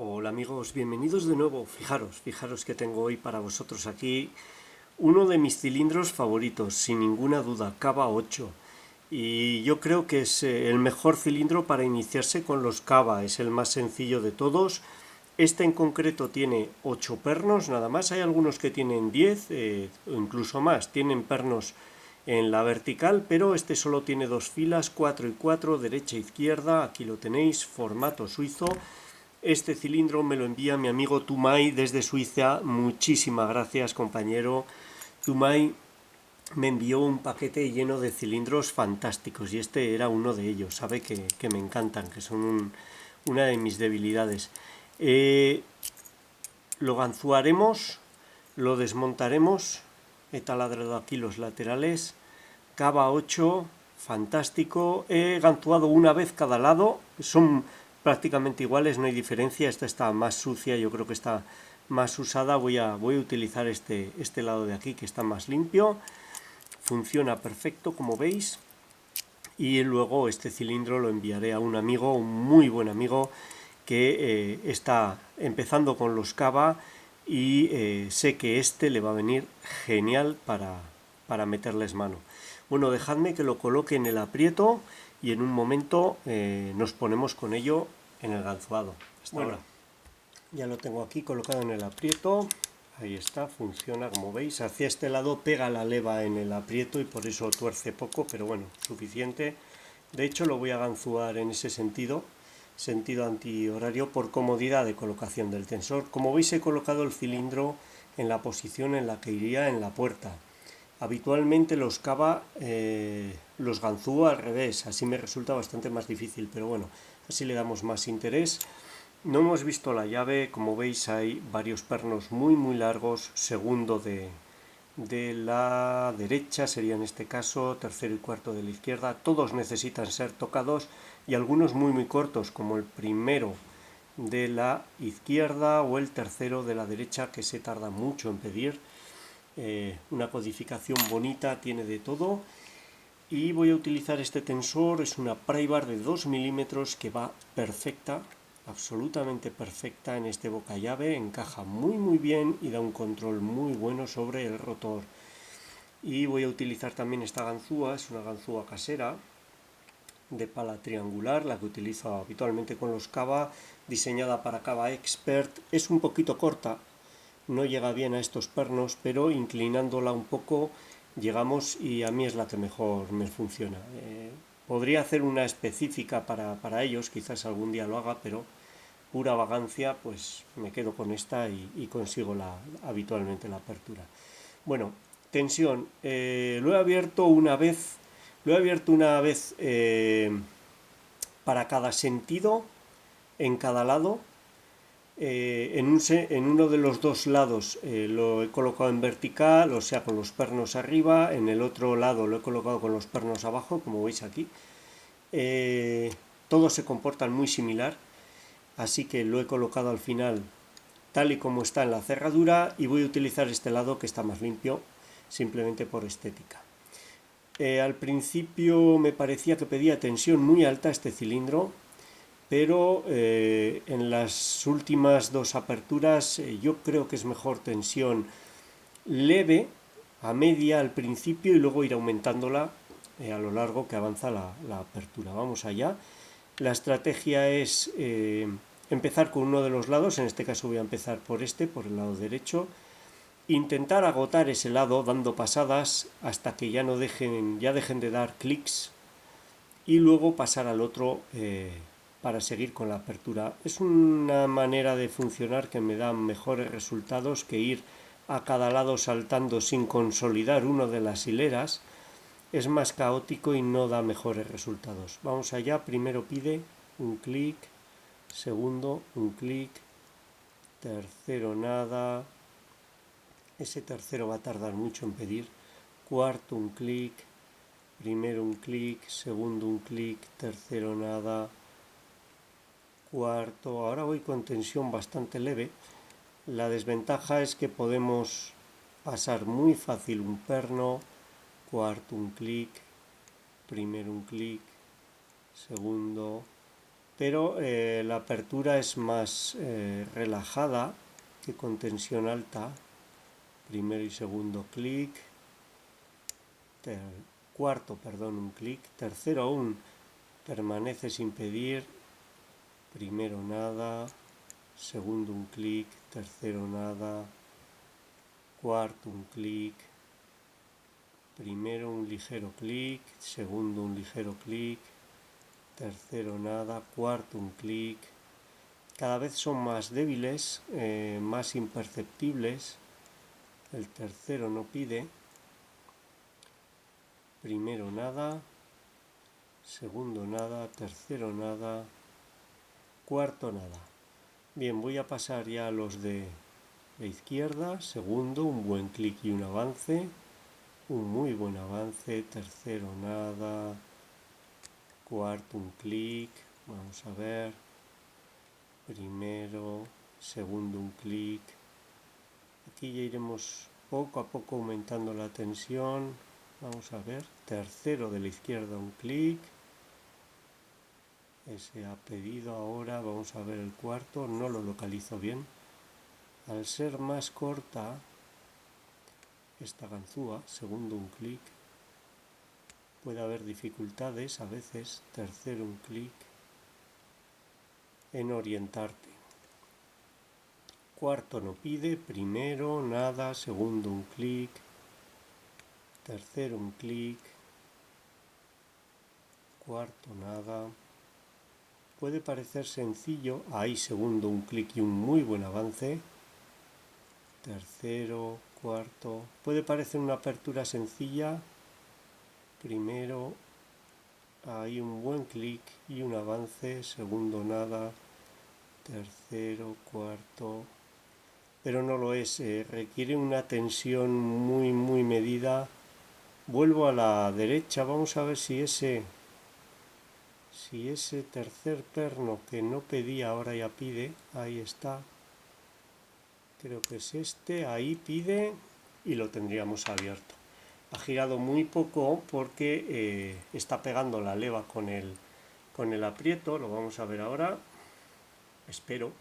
Hola amigos, bienvenidos de nuevo. Fijaros que tengo hoy para vosotros aquí uno de mis cilindros favoritos, sin ninguna duda, Cava 8. Y yo creo que es el mejor cilindro para iniciarse con los Cava, es el más sencillo de todos. Este en concreto tiene 8 pernos, nada más. Hay algunos que tienen 10 o incluso más, tienen pernos en la vertical, pero este solo tiene dos filas, 4 y 4, derecha e izquierda. Aquí lo tenéis, formato suizo. Este cilindro me lo envía mi amigo Tumay desde Suiza. Muchísimas gracias, compañero. Tumay me envió un paquete lleno de cilindros fantásticos y este era uno de ellos. Sabe que me encantan, que son una de mis debilidades. Lo ganzuaremos, lo desmontaremos. He taladrado aquí los laterales. Cava 8, fantástico. He ganzuado una vez cada lado. Son prácticamente iguales, no hay diferencia. Esta está más sucia, yo creo que está más usada. Voy a utilizar este lado de aquí, que está más limpio. Funciona perfecto, como veis. Y luego este cilindro lo enviaré a un amigo, un muy buen amigo, que está empezando con los Cava y sé que este le va a venir genial para meterles mano. Bueno, dejadme que lo coloque en el aprieto y en un momento nos ponemos con ello en el ganzuado. Hasta ahora. Ya lo tengo aquí colocado en el aprieto. Ahí está, funciona como veis. Hacia este lado pega la leva en el aprieto y por eso tuerce poco, pero bueno, suficiente. De hecho lo voy a ganzuar en ese sentido antihorario por comodidad de colocación del tensor. Como veis he colocado el cilindro en la posición en la que iría en la puerta. Habitualmente los Cava los ganzúo al revés, así me resulta bastante más difícil, pero bueno, así le damos más interés. No hemos visto la llave, como veis hay varios pernos muy largos, segundo de la derecha sería en este caso, tercero y cuarto de la izquierda, todos necesitan ser tocados y algunos muy cortos, como el primero de la izquierda o el tercero de la derecha, que se tarda mucho en pedir. Una codificación bonita, tiene de todo. Y voy a utilizar este tensor, es una pry bar de 2 milímetros que va perfecta, absolutamente perfecta en este boca llave, encaja muy bien y da un control muy bueno sobre el rotor. Y voy a utilizar también esta ganzúa, es una ganzúa casera de pala triangular, la que utilizo habitualmente con los Cava, diseñada para Cava Expert. Es un poquito corta, no llega bien a estos pernos, pero inclinándola un poco llegamos y a mí es la que mejor me funciona. Podría hacer una específica para ellos, quizás algún día lo haga, pero pura vagancia, pues me quedo con esta y consigo habitualmente la apertura. Bueno, tensión, lo he abierto una vez para cada sentido, en cada lado. En uno de los dos lados lo he colocado en vertical, o sea, con los pernos arriba. En el otro lado lo he colocado con los pernos abajo, como veis aquí. Todos se comportan muy similar, así que lo he colocado al final tal y como está en la cerradura y voy a utilizar este lado que está más limpio, simplemente por estética. Al principio me parecía que pedía tensión muy alta este cilindro, pero en las últimas dos aperturas yo creo que es mejor tensión leve a media al principio y luego ir aumentándola a lo largo que avanza la apertura. Vamos allá. La estrategia es empezar con uno de los lados, en este caso voy a empezar por el lado derecho, intentar agotar ese lado dando pasadas hasta que ya dejen de dar clics y luego pasar al otro para seguir con la apertura. Es una manera de funcionar que me da mejores resultados que ir a cada lado saltando sin consolidar una de las hileras. Es más caótico y no da mejores resultados. Vamos allá, primero pide un clic, segundo un clic, tercero nada, ese tercero va a tardar mucho en pedir, cuarto un clic, primero un clic, segundo un clic, tercero nada, cuarto. Ahora voy con tensión bastante leve. La desventaja es que podemos pasar muy fácil un perno, cuarto un clic, primero un clic, segundo, pero la apertura es más relajada que con tensión alta. Primero y segundo clic, cuarto, perdón, un clic, tercero aún permanece sin pedir, primero nada, segundo un clic, tercero nada, cuarto un clic, primero un ligero clic, segundo un ligero clic, tercero nada, cuarto un clic. Cada vez son más débiles, más imperceptibles. El tercero no pide, primero nada, segundo nada, tercero nada, cuarto nada. Bien, voy a pasar ya a los de la izquierda. Segundo, un buen clic y un avance, un muy buen avance, tercero nada, cuarto un clic, vamos a ver, primero, segundo un clic. Aquí ya iremos poco a poco aumentando la tensión. Vamos a ver, tercero de la izquierda un clic, ese ha pedido ahora. Vamos a ver el cuarto, no lo localizo bien. Al ser más corta esta ganzúa, segundo un clic, puede haber dificultades a veces, tercero un clic, en orientarte. Cuarto no pide, primero nada, segundo un clic, tercero un clic, cuarto nada. Puede parecer sencillo, ahí segundo un clic y un muy buen avance, tercero, cuarto. Puede parecer una apertura sencilla, primero, ahí un buen clic y un avance, segundo nada, tercero, cuarto, pero no lo es, requiere una tensión muy medida. Vuelvo a la derecha, vamos a ver si ese tercer perno que no pedía ahora ya pide. Ahí está, creo que es este, ahí pide y lo tendríamos abierto. Ha girado muy poco porque está pegando la leva con el aprieto, lo vamos a ver ahora, espero.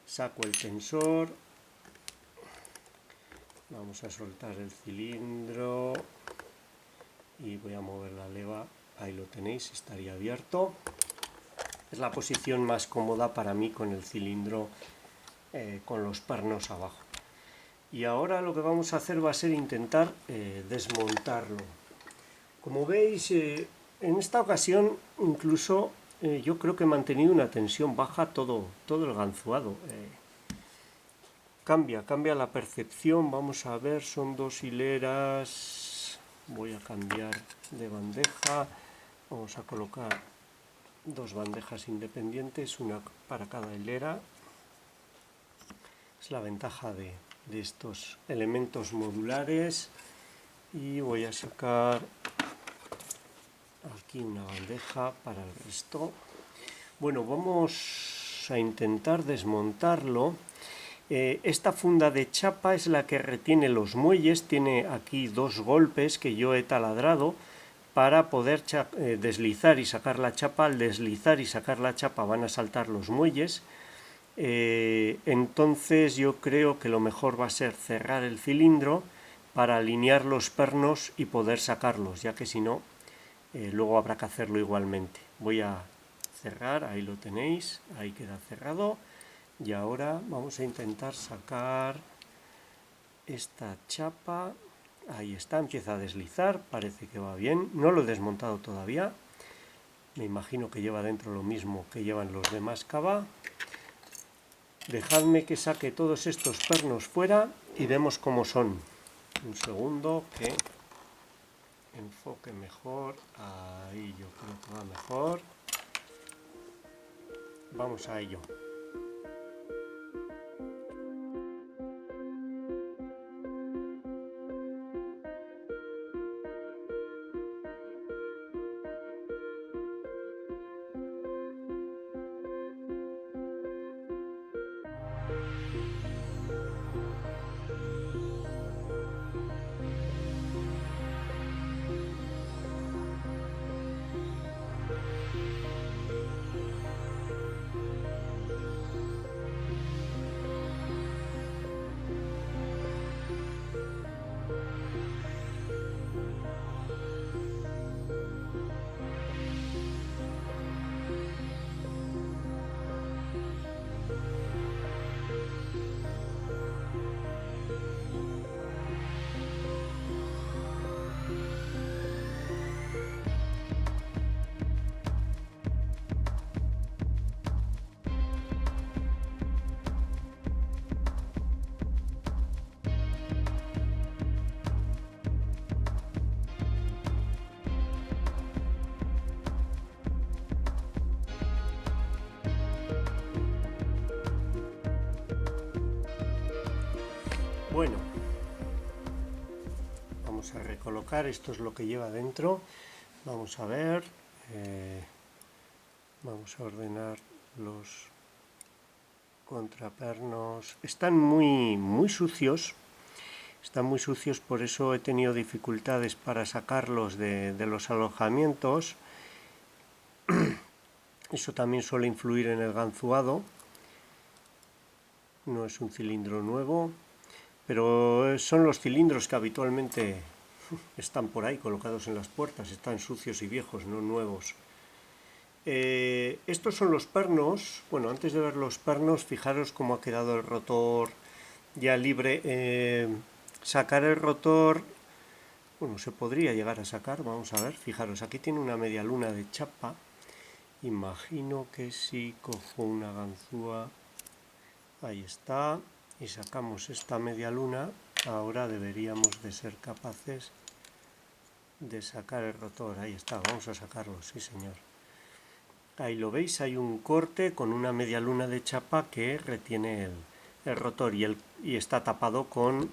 Saco el tensor, vamos a soltar el cilindro y voy a mover la leva. Ahí lo tenéis, estaría abierto. Es la posición más cómoda para mí con el cilindro con los pernos abajo. Y ahora lo que vamos a hacer va a ser intentar desmontarlo. Como veis, en esta ocasión incluso yo creo que he mantenido una tensión baja todo el ganzuado. Cambia la percepción. Vamos a ver, son dos hileras. Voy a cambiar de bandeja. Vamos a colocar dos bandejas independientes, una para cada hilera. Es la ventaja de estos elementos modulares. Y voy a sacar aquí una bandeja para el resto. Bueno, vamos a intentar desmontarlo. Esta funda de chapa es la que retiene los muelles. Tiene aquí dos golpes que yo he taladrado para poder deslizar y sacar la chapa. Al deslizar y sacar la chapa van a saltar los muelles. Entonces yo creo que lo mejor va a ser cerrar el cilindro para alinear los pernos y poder sacarlos, ya que si no, luego habrá que hacerlo igualmente. Voy a cerrar, ahí lo tenéis, ahí queda cerrado. Y ahora vamos a intentar sacar esta chapa. Ahí está, empieza a deslizar, parece que va bien. No lo he desmontado todavía. Me imagino que lleva dentro lo mismo que llevan los demás cava. Dejadme que saque todos estos pernos fuera y vemos cómo son. Un segundo, que enfoque mejor. Ahí yo creo que va mejor. Vamos a ello. vamos a recolocar, esto es lo que lleva dentro. Vamos a ver, vamos a ordenar los contrapernos. Están muy sucios. Están muy sucios, por eso he tenido dificultades para sacarlos de los alojamientos. Eso también suele influir en el ganzuado. No es un cilindro nuevo, pero son los cilindros que habitualmente están por ahí colocados en las puertas. Están sucios y viejos, no nuevos. Estos son los pernos. Bueno, antes de ver los pernos, fijaros cómo ha quedado el rotor ya libre. Sacar el rotor, bueno, se podría llegar a sacar, vamos a ver, fijaros, aquí tiene una media luna de chapa. Imagino que si cojo una ganzúa, ahí está, y sacamos esta media luna, ahora deberíamos de ser capaces de sacar el rotor. Ahí está, vamos a sacarlo, sí señor. Ahí lo veis, hay un corte con una media luna de chapa que retiene el rotor y está tapado con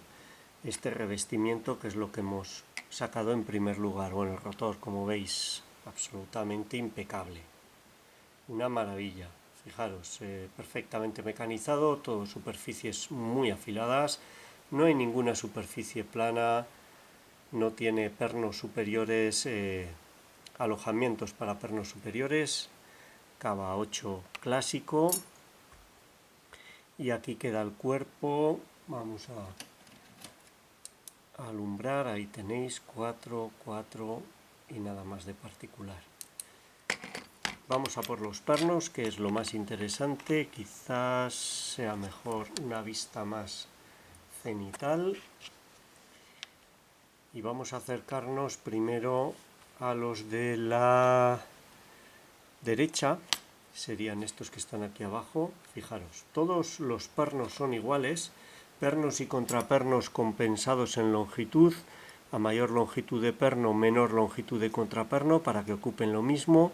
este revestimiento, que es lo que hemos sacado en primer lugar. Bueno, el rotor, como veis, absolutamente impecable. Una maravilla. Fijaros, perfectamente mecanizado, todo superficies muy afiladas. No hay ninguna superficie plana. No tiene pernos superiores, alojamientos para pernos superiores. Cava 8 clásico. Y aquí queda el cuerpo. Vamos a alumbrar, ahí tenéis 4 y nada más de particular. Vamos a por los pernos, que es lo más interesante. Quizás sea mejor una vista más cenital. Y vamos a acercarnos primero a los de la derecha. Serían estos que están aquí abajo. Fijaros, todos los pernos son iguales. Pernos y contrapernos compensados en longitud, a mayor longitud de perno, menor longitud de contraperno, para que ocupen lo mismo.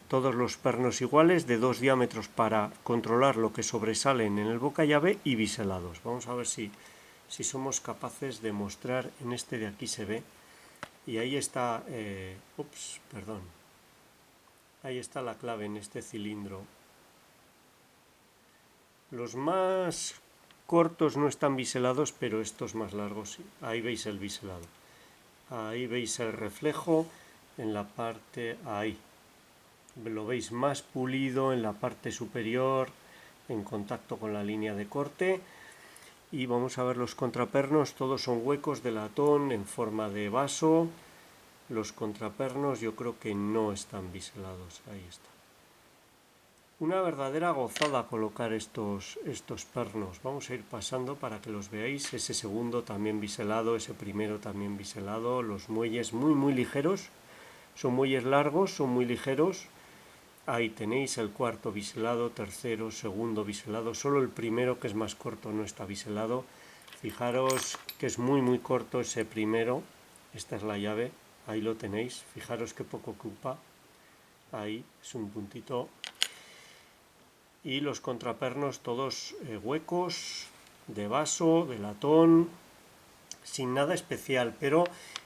Todos los pernos iguales, de 2 diámetros para controlar lo que sobresalen en el boca llave y biselados. Vamos a ver si somos capaces de mostrar. En este de aquí se ve, y ahí está, ahí está la clave en este cilindro. Los más cortos no están biselados, pero estos más largos sí. Ahí veis el biselado. Ahí veis el reflejo en la parte, ahí. Lo veis más pulido en la parte superior, en contacto con la línea de corte. Y vamos a ver los contrapernos, todos son huecos de latón en forma de vaso. Los contrapernos yo creo que no están biselados, ahí está. Una verdadera gozada colocar estos pernos. Vamos a ir pasando para que los veáis. Ese segundo también biselado, ese primero también biselado. Los muelles muy ligeros. Son muelles largos, son muy ligeros. Ahí tenéis el cuarto biselado, tercero, segundo biselado. Solo el primero, que es más corto, no está biselado. Fijaros que es muy corto ese primero. Esta es la llave. Ahí lo tenéis. Fijaros qué poco ocupa. Ahí es un puntito. Y los contrapernos todos huecos, de vaso, de latón, sin nada especial, pero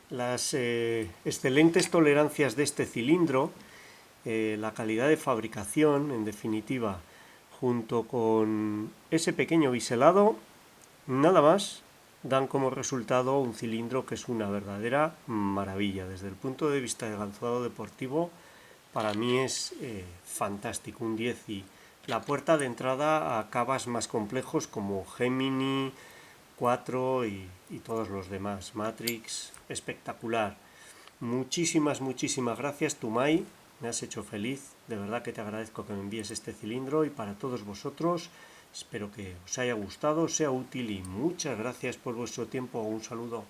las excelentes tolerancias de este cilindro, la calidad de fabricación, en definitiva, junto con ese pequeño biselado, nada más, dan como resultado un cilindro que es una verdadera maravilla. Desde el punto de vista del ganzuado deportivo, para mí es fantástico, un 10. Y la puerta de entrada a cavas más complejos como Gemini, 4 y todos los demás. Matrix, espectacular. Muchísimas gracias, Tumay. Me has hecho feliz. De verdad que te agradezco que me envíes este cilindro, y para todos vosotros espero que os haya gustado, sea útil, y muchas gracias por vuestro tiempo. Un saludo.